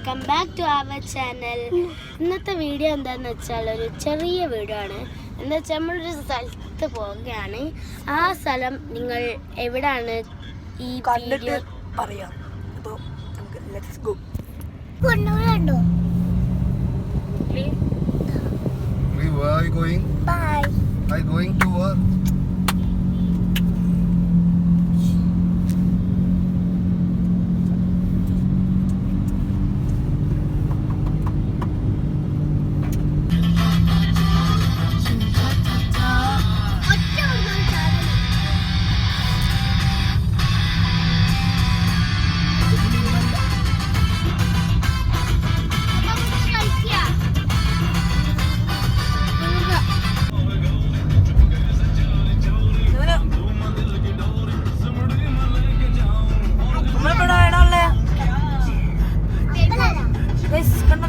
Welcome back to our channel. ഇന്നത്തെ video എന്താണെന്ന് വെച്ചാൽ ഒരു ചെറിയ വീഡിയോ ആണ്. എന്താ വെച്ചാൽ നമ്മളൊരു സ്ഥലത്ത് പോവുകയാണ്. ആ സ്ഥലം നിങ്ങൾ എവിടെയാണ് ഈ വീഡിയോ പറയാം. അപ്പോൾ നമുക്ക് let's go. Where are you going? Bye. Are you going to work?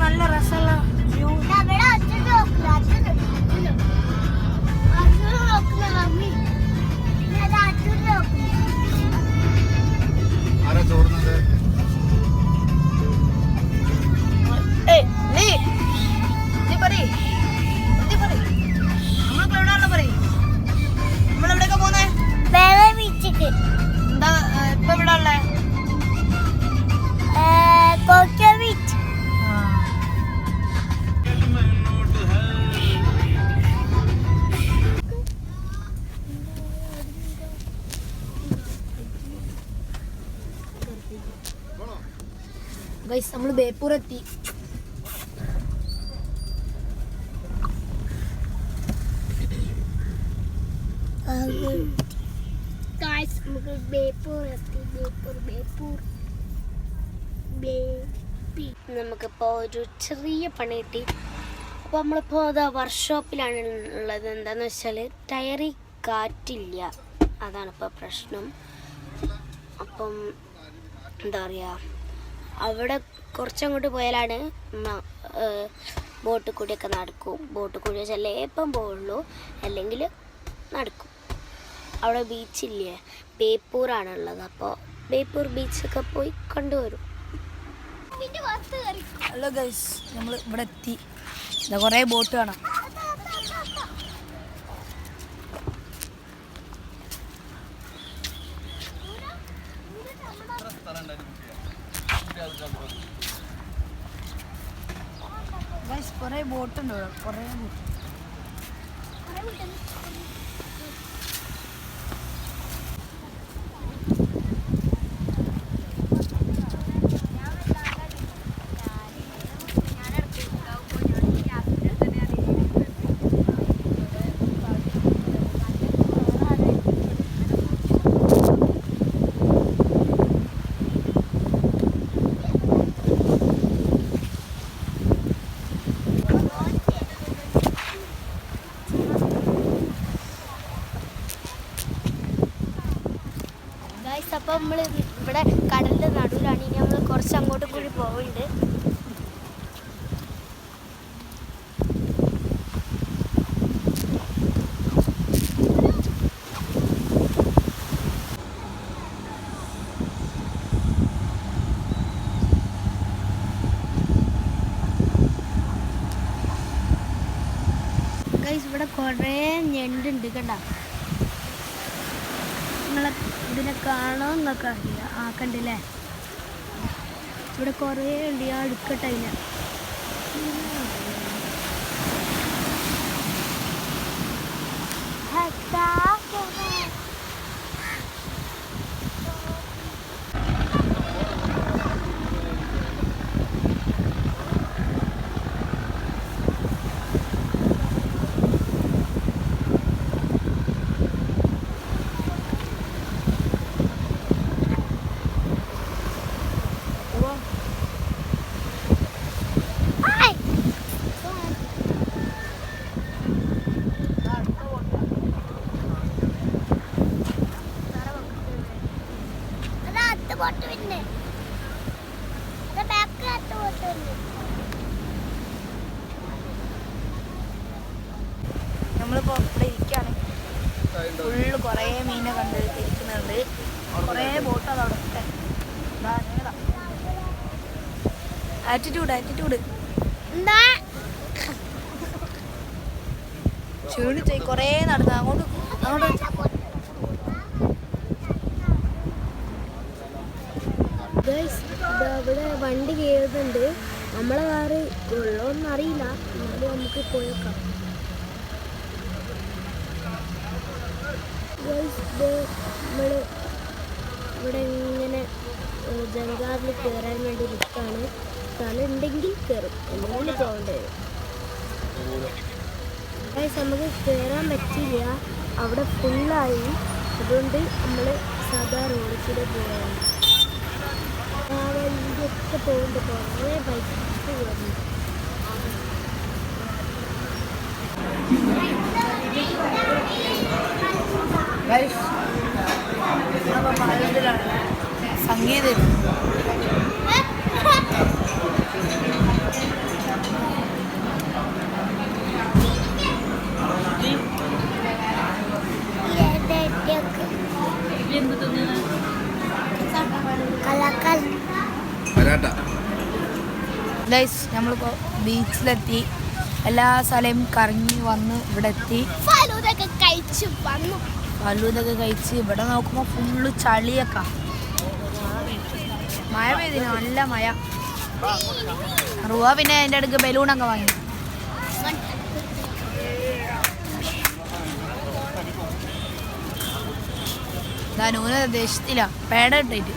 നല്ല രസമുള്ള വ്യൂ. ആരാ ചോറുന്നത്? നമ്മളെവിടെയൊക്കെ പോന്നേ? എന്താ ഇപ്പൊ ഇവിടെ ഉള്ളേ? ഗൈസ് നമ്മള് ബേപ്പൂർ എത്തി. നമുക്കിപ്പോൾ ഒരു ചെറിയ പണി കിട്ടി. അപ്പോൾ നമ്മളിപ്പോൾ അതാ വർക്ക്ഷോപ്പിലാണ് ഉള്ളത്. എന്താണെന്ന് വെച്ചാൽ ടയറിൽ കാറ്റില്ല, അതാണിപ്പോൾ പ്രശ്നം. അപ്പം എന്താ പറയുക, അവിടെ കുറച്ചങ്ങോട്ട് പോയാലാണ് ബോട്ട് കൂടിയൊക്കെ നടക്കും. ബോട്ട് കൂടി ചിലപ്പം പോവുള്ളൂ, അല്ലെങ്കിൽ നടക്കും. അവിടെ ബീച്ചില്ലേ, ബേപ്പൂരാണുള്ളത്. അപ്പോൾ ബേപ്പൂർ ബീച്ചൊക്കെ പോയി കണ്ടുവരും. ഹലോ ഗൈസ്, നമ്മൾ ഇവിടെ എത്തി. കുറേ ബോട്ട് കാണാം. ഗൈസ് കുറേ ബോട്ടുണ്ട് ഇവിടെ, കുറേ ബോട്ട്. അപ്പോൾ നമ്മൾ ഇവിടെ കടലിൻ്റെ നടുവിലാണ്. ഇനി നമ്മൾ കുറച്ച് അങ്ങോട്ട് കൂടി പോകുന്നുണ്ട്. ഗൈസ് ഇവിടെ കുറേ ഞണ്ടുണ്ട് കണ്ട. നിങ്ങളെ ഇതിനെ കാണാൻ നിങ്ങൾക്ക് അറിയാം. ആ കണ്ടില്ലേ, ഇവിടെ കുറേ ഉണ്ട്. ഞാൻ എടുക്കട്ടെ അതിനെ. നമ്മളിപ്പോൾ ഇവിടെ ഇരിക്കുകയാണ്. ഫുള്ള് കുറേ മീനെ കണ്ട് ഇരിക്കുന്നുണ്ട്. കുറേ ബോട്ട് അത് അവിടെ ആറ്റിറ്റ്യൂഡ് ക്ഷീണിച്ച് കുറേ നടന്നു അങ്ങോട്ട് ഇവിടെ വണ്ടി കയറുന്നുണ്ട്. നമ്മളെ കാറ് വെള്ളമൊന്നും അറിയില്ല, എന്നാലും നമുക്ക് പോയേക്കാം. നമ്മൾ ഇവിടെ ഇങ്ങനെ ജങ്കാറിൽ കയറാൻ വേണ്ടി നിൽക്കുകയാണ്. സ്ഥലം ഉണ്ടെങ്കിൽ കയറും, എന്തെങ്കിലും പോകേണ്ടി വരും. നമുക്ക് കയറാൻ പറ്റില്ല, അവിടെ ഫുള്ളായി. അതുകൊണ്ട് നമ്മൾ സാധാ റോഡിൽ കൂടെ പോവുകയാണ്. വണ്ടിയൊക്കെ പോകുന്നുണ്ട്, കുറേ ബൈക്ക് പോകുന്നു. സംഗീതം നമ്മളിപ്പോൾ ബീച്ചിലെത്തി, എല്ലാ സ്ഥലവും കറങ്ങി വന്ന് ഇവിടെ എത്തി. ഫലൂദൊക്കെ കഴിച്ച് ഇവിടെ നോക്കുമ്പോൾ ഫുള്ള് ചളിയൊക്കെ. മഴ പെയ്തിന്, നല്ല മഴ. റുവ പിന്നെ എൻ്റെ അടുക്ക് ബലൂണൊക്കെ വാങ്ങി. നൂന ദേശത്തില്ല പേട ഇട്ടിട്ട്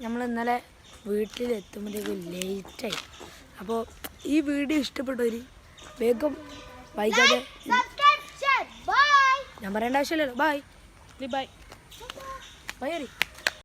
നമ്മൾ ഇന്നലെ വീട്ടിലെത്തുമ്പോഴത്തേക്കും ലേറ്റായി. അപ്പോൾ ഈ വീഡിയോ ഇഷ്ടപ്പെട്ടവർ വേഗം വൈകാതെ, ഞാൻ പറയേണ്ട ആവശ്യമില്ലല്ലോ, ബൈ ബൈ ബൈ.